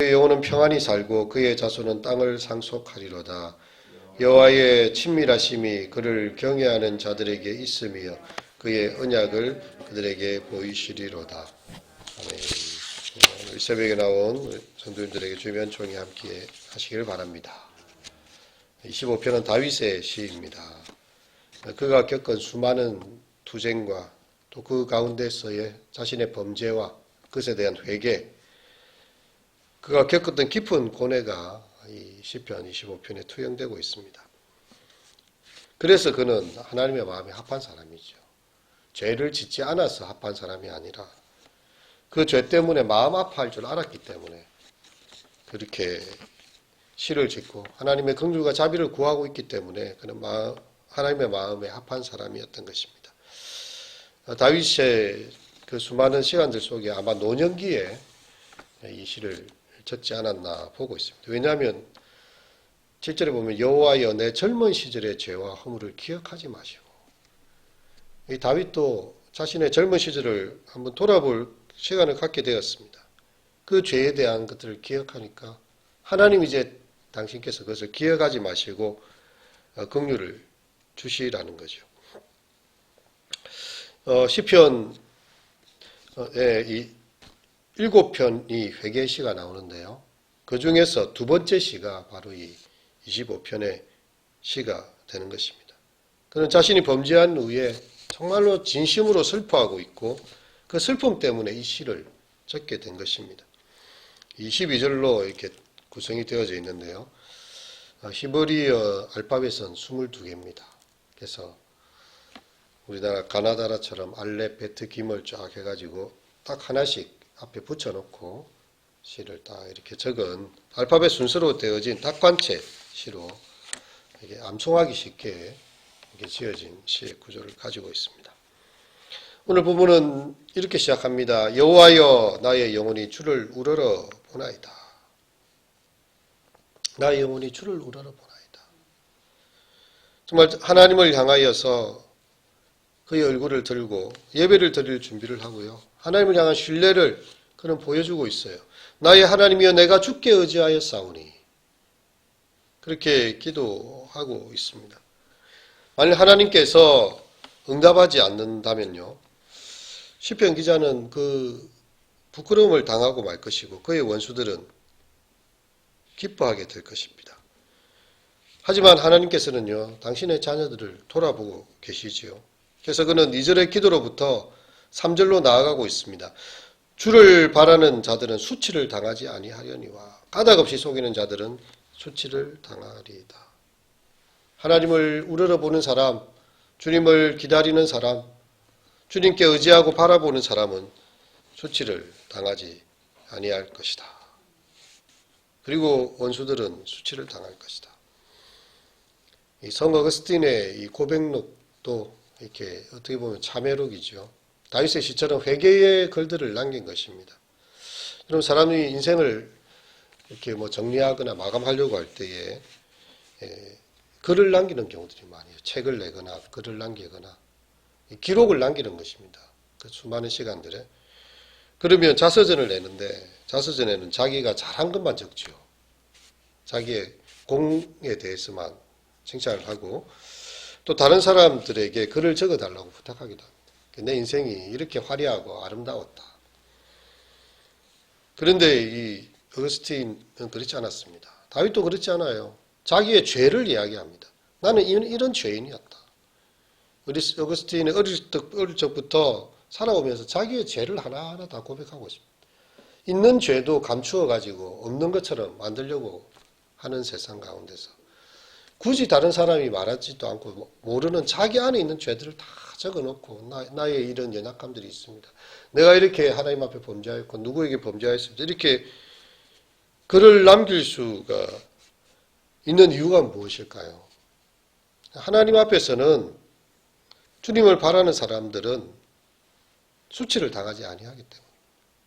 그의 영혼은 평안히 살고 그의 자손은 땅을 상속하리로다. 여호와의 친밀하심이 그를 경외하는 자들에게 있으며 그의 언약을 그들에게 보이시리로다. 아멘. 오늘 새벽에 나온 성도님들에게 주의 은총이 함께 하시기를 바랍니다. 25편은 다윗의 시입니다. 그가 겪은 수많은 투쟁과 또 그 가운데서의 자신의 범죄와 그것에 대한 회개, 그가 겪었던 깊은 고뇌가 이 시편 25편에 투영되고 있습니다. 그래서 그는 하나님의 마음에 합한 사람이죠. 죄를 짓지 않아서 합한 사람이 아니라 그 죄 때문에 마음 아파할 줄 알았기 때문에 그렇게 시를 짓고 하나님의 긍휼과 자비를 구하고 있기 때문에 그는 하나님의 마음에 합한 사람이었던 것입니다. 다윗의 그 수많은 시간들 속에 아마 노년기에 이 시를 적지 않았나 보고 있습니다. 왜냐하면 7절에 보면 여호와여 내 젊은 시절의 죄와 허물을 기억하지 마시고, 이 다윗도 자신의 젊은 시절을 한번 돌아볼 시간을 갖게 되었습니다. 그 죄에 대한 것들을 기억하니까 하나님 이제 당신께서 그것을 기억하지 마시고 긍휼을 주시라는 거죠. 시편 이 7편이 회개 시가 나오는데요. 그 중에서 두 번째 시가 바로 이 25편의 시가 되는 것입니다. 그는 자신이 범죄한 후에 정말로 진심으로 슬퍼하고 있고 그 슬픔 때문에 이 시를 적게 된 것입니다. 22절로 이렇게 구성이 되어져 있는데요. 히브리어 알파벳은 22개입니다. 그래서 우리나라 가나다라처럼 알렙, 베트, 기물 쫙 해가지고 딱 하나씩 앞에 붙여놓고 시를 딱 이렇게 적은 알파벳 순서로 되어진 닭관체 시로 이게 암송하기 쉽게 이렇게 지어진 시의 구조를 가지고 있습니다. 오늘 부분은 이렇게 시작합니다. 여호와여 나의 영혼이 주를 우러러 보나이다. 나의 영혼이 주를 우러러 보나이다. 정말 하나님을 향하여서 그의 얼굴을 들고 예배를 드릴 준비를 하고요. 하나님을 향한 신뢰를 그는 보여주고 있어요. 나의 하나님이여 내가 주께 의지하여 싸우니. 그렇게 기도하고 있습니다. 만일 하나님께서 응답하지 않는다면요. 시편 기자는 그 부끄러움을 당하고 말 것이고 그의 원수들은 기뻐하게 될 것입니다. 하지만 하나님께서는요. 당신의 자녀들을 돌아보고 계시지요. 그래서 그는 2절의 기도로부터 3절로 나아가고 있습니다. 주를 바라는 자들은 수치를 당하지 아니하려니와 까닭없이 속이는 자들은 수치를 당하리이다. 하나님을 우러러보는 사람, 주님을 기다리는 사람, 주님께 의지하고 바라보는 사람은 수치를 당하지 아니할 것이다. 그리고 원수들은 수치를 당할 것이다. 이 성 어거스틴의 이 고백록도 이렇게 어떻게 보면 참회록이죠. 다윗의 시처럼 회개의 글들을 남긴 것입니다. 여러분 사람이 인생을 이렇게 뭐 정리하거나 마감하려고 할 때에 글을 남기는 경우들이 많아요. 책을 내거나 글을 남기거나 기록을 남기는 것입니다. 그 수많은 시간들에. 그러면 자서전을 내는데 자서전에는 자기가 잘한 것만 적지요. 자기의 공에 대해서만 칭찬을 하고 또 다른 사람들에게 글을 적어달라고 부탁하기도 합니다. 내 인생이 이렇게 화려하고 아름다웠다. 그런데 이 어거스틴은 그렇지 않았습니다. 다윗도 그렇지 않아요. 자기의 죄를 이야기합니다. 나는 이런 죄인이었다. 어거스틴은 어릴 적부터 살아오면서 자기의 죄를 하나하나 다 고백하고 있습니다. 있는 죄도 감추어가지고 없는 것처럼 만들려고 하는 세상 가운데서 굳이 다른 사람이 말하지도 않고 모르는 자기 안에 있는 죄들을 다 적어놓고 나의 이런 연약함들이 있습니다. 내가 이렇게 하나님 앞에 범죄하였고 누구에게 범죄하였습니다. 이렇게 글을 남길 수가 있는 이유가 무엇일까요? 하나님 앞에서는 주님을 바라는 사람들은 수치를 당하지 아니하기 때문에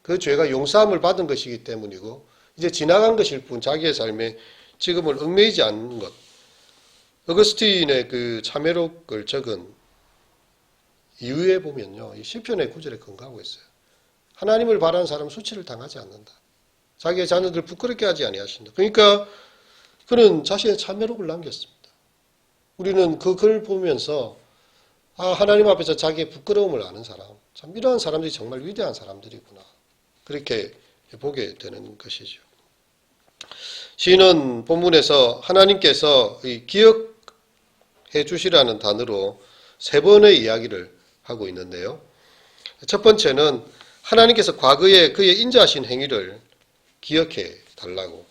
그 죄가 용서함을 받은 것이기 때문이고 이제 지나간 것일 뿐 자기의 삶에 지금을 얽매이지 않는 것. 어거스틴의 그 참회록을 적은 이유에 보면요. 이 시편의 구절에 근거하고 있어요. 하나님을 바라는 사람은 수치를 당하지 않는다. 자기의 자녀들을 부끄럽게 하지 아니하신다. 그러니까 그는 자신의 참회록을 남겼습니다. 우리는 그 글을 보면서 하나님 앞에서 자기의 부끄러움을 아는 사람, 참 이러한 사람들이 정말 위대한 사람들이구나. 그렇게 보게 되는 것이죠. 시인은 본문에서 하나님께서 기억해 주시라는 단어로 3번의 이야기를 하고 있는데요. 첫 번째는 하나님께서 과거에 그의 인자하신 행위를 기억해 달라고.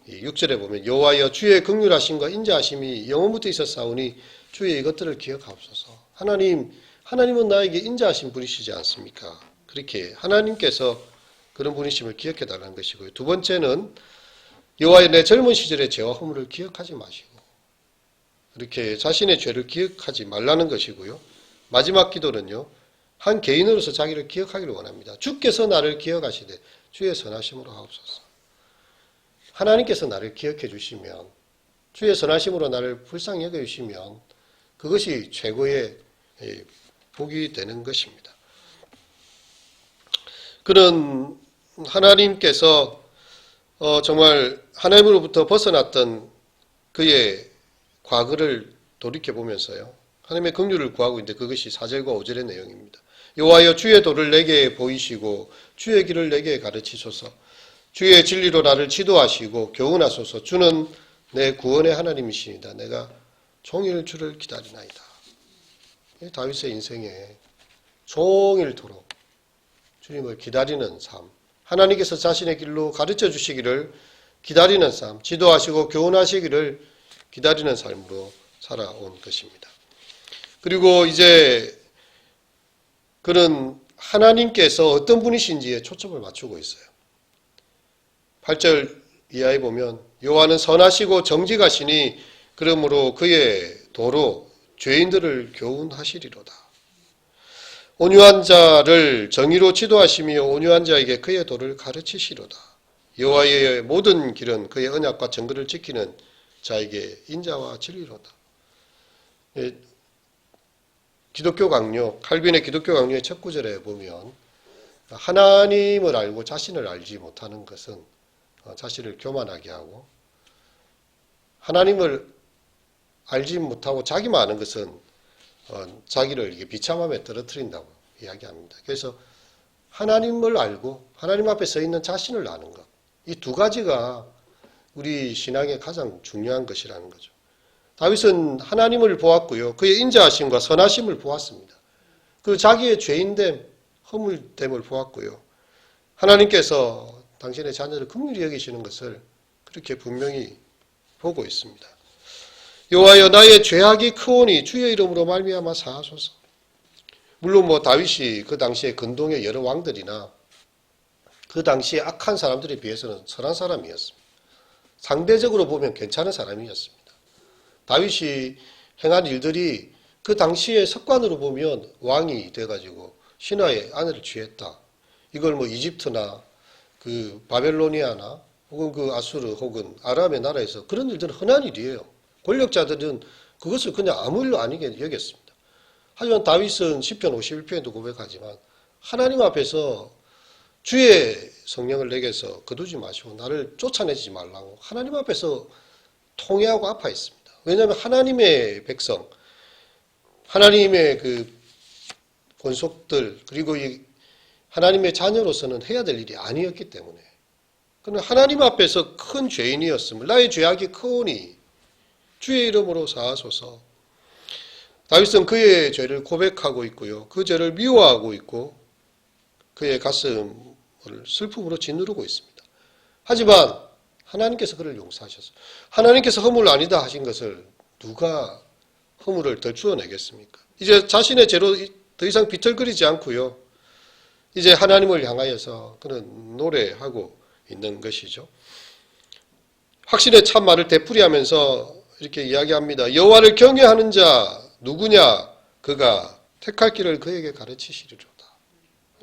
6절에 보면 여호와여 주의 긍휼하심과 인자하심이 영원부터 있었사오니 주의 이것들을 기억하옵소서. 하나님은 나에게 인자하신 분이시지 않습니까? 그렇게 하나님께서 그런 분이심을 기억해 달라는 것이고요. 두 번째는 여호와여 내 젊은 시절의 죄와 허물을 기억하지 마시고 이렇게 자신의 죄를 기억하지 말라는 것이고요. 마지막 기도는요. 한 개인으로서 자기를 기억하기를 원합니다. 주께서 나를 기억하시되 주의 선하심으로 하옵소서. 하나님께서 나를 기억해 주시면 주의 선하심으로 나를 불쌍히 여겨주시면 그것이 최고의 복이 되는 것입니다. 그는 하나님께서 정말 하나님으로부터 벗어났던 그의 과거를 돌이켜보면서요. 하나님의 긍휼을 구하고 있는데 그것이 4절과 5절의 내용입니다. 여호와여 주의 도를 내게 보이시고 주의 길을 내게 가르치소서. 주의 진리로 나를 지도하시고 교훈하소서. 주는 내 구원의 하나님이시니다. 내가 종일 주를 기다리나이다. 다윗의 인생에 종일토록 주님을 기다리는 삶, 하나님께서 자신의 길로 가르쳐 주시기를 기다리는 삶, 지도하시고 교훈하시기를 기다리는 삶으로 살아온 것입니다. 그리고 이제 그는 하나님께서 어떤 분이신지에 초점을 맞추고 있어요. 8절 이하에 보면 여호와는 선하시고 정직하시니 그러므로 그의 도로 죄인들을 교훈하시리로다. 온유한 자를 정의로 지도하시며 온유한 자에게 그의 도를 가르치시로다. 여호와의 모든 길은 그의 언약과 정의를 지키는 자에게 인자와 진리로다. 기독교 강요, 칼빈의 기독교 강요의 첫 구절에 보면 하나님을 알고 자신을 알지 못하는 것은 자신을 교만하게 하고 하나님을 알지 못하고 자기만 아는 것은 자기를 비참함에 떨어뜨린다고 이야기합니다. 그래서 하나님을 알고 하나님 앞에 서 있는 자신을 아는 것. 이 두 가지가 우리 신앙의 가장 중요한 것이라는 거죠. 다윗은 하나님을 보았고요. 그의 인자하심과 선하심을 보았습니다. 그 자기의 죄인됨, 허물됨을 보았고요. 하나님께서 당신의 자녀를 긍휼히 여기시는 것을 그렇게 분명히 보고 있습니다. 여호와여 나의 죄악이 크오니 주의 이름으로 말미암아 사하소서. 물론 다윗이 그 당시에 근동의 여러 왕들이나 그 당시에 악한 사람들에 비해서는 선한 사람이었습니다. 상대적으로 보면 괜찮은 사람이었습니다. 다윗이 행한 일들이 그 당시의 습관으로 보면 왕이 돼가지고 신하의 아내를 취했다. 이걸 이집트나 그 바벨로니아나 혹은 그 아수르 혹은 아람의 나라에서 그런 일들은 흔한 일이에요. 권력자들은 그것을 그냥 아무 일로 아니게 여겼습니다. 하지만 다윗은 시편 51편에도 고백하지만 하나님 앞에서 주의 성령을 내게서 거두지 마시고 나를 쫓아내지 말라고 하나님 앞에서 통회하고 아파했습니다. 왜냐하면 하나님의 백성, 하나님의 그 권속들 그리고 이 하나님의 자녀로서는 해야 될 일이 아니었기 때문에 그는 하나님 앞에서 큰 죄인이었음을 나의 죄악이 크오니 주의 이름으로 사하소서. 다윗은 그의 죄를 고백하고 있고요. 그 죄를 미워하고 있고 그의 가슴을 슬픔으로 짓누르고 있습니다. 하지만 하나님께서 그를 용서하셨어요. 하나님께서 허물 아니다 하신 것을 누가 허물을 더 주어내겠습니까? 이제 자신의 죄로 더 이상 비틀거리지 않고요. 이제 하나님을 향하여서 그는 노래하고 있는 것이죠. 확신의 참말을 되풀이하면서 이렇게 이야기합니다. 여호와를 경외하는 자 누구냐? 그가 택할 길을 그에게 가르치시리로다.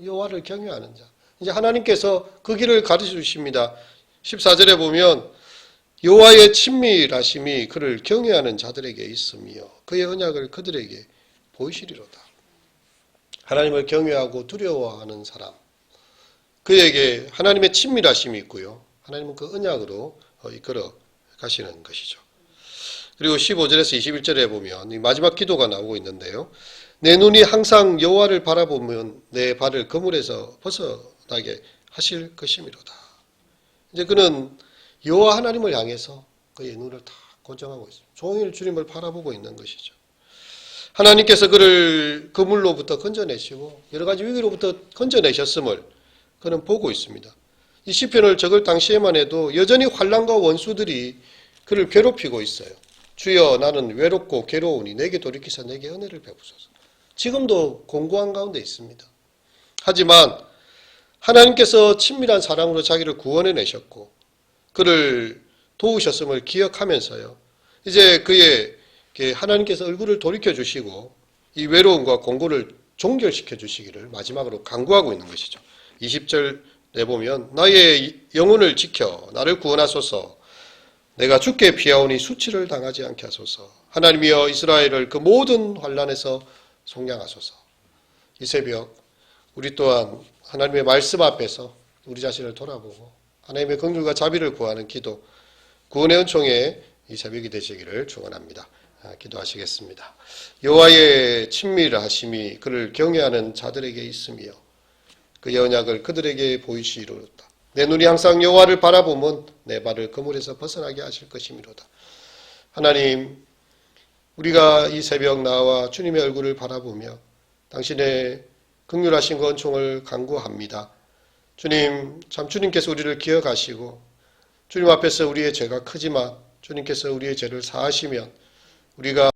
여호와를 경외하는 자. 이제 하나님께서 그 길을 가르쳐 주십니다. 14절에 보면 여호와의 친밀하심이 그를 경외하는 자들에게 있으며 그의 언약을 그들에게 보이시리로다. 하나님을 경외하고 두려워하는 사람. 그에게 하나님의 친밀하심이 있고요. 하나님은 그 언약으로 이끌어 가시는 것이죠. 그리고 15절에서 21절에 보면 이 마지막 기도가 나오고 있는데요. 내 눈이 항상 여호와를 바라보면 내 발을 그물에서 벗어나게 하실 것이미로다. 이제 그는 여호와 하나님을 향해서 그의 눈을 다 고정하고 있습니다. 종일 주님을 바라보고 있는 것이죠. 하나님께서 그를 그물로부터 건져내시고 여러 가지 위기로부터 건져내셨음을 그는 보고 있습니다. 이 시편을 적을 당시에만 해도 여전히 환난과 원수들이 그를 괴롭히고 있어요. 주여 나는 외롭고 괴로우니 내게 돌이키사 내게 은혜를 베푸소서. 지금도 공고한 가운데 있습니다. 하지만 하나님께서 친밀한 사랑으로 자기를 구원해 내셨고 그를 도우셨음을 기억하면서요. 이제 그의 하나님께서 얼굴을 돌이켜 주시고 이 외로움과 공고를 종결시켜 주시기를 마지막으로 간구하고 있는 것이죠. 20절에 보면 나의 영혼을 지켜 나를 구원하소서. 내가 주께 피하오니 수치를 당하지 않게 하소서. 하나님이여 이스라엘을 그 모든 환난에서 속량하소서. 이 새벽 우리 또한 하나님의 말씀 앞에서 우리 자신을 돌아보고 하나님의 긍휼과 자비를 구하는 기도, 구원의 은총의 이 새벽이 되시기를 축원합니다. 기도하시겠습니다. 여호와의 친밀하심이 그를 경외하는 자들에게 있으며 그의 언약을 그들에게 보이시리로다. 내 눈이 항상 여호와를 바라보면 내 발을 그물에서 벗어나게 하실 것이미로다. 하나님, 우리가 이 새벽 나와 주님의 얼굴을 바라보며 당신의 긍휼하신 권총을 간구합니다. 주님, 참 주님께서 우리를 기억하시고 주님 앞에서 우리의 죄가 크지만 주님께서 우리의 죄를 사하시면 우리가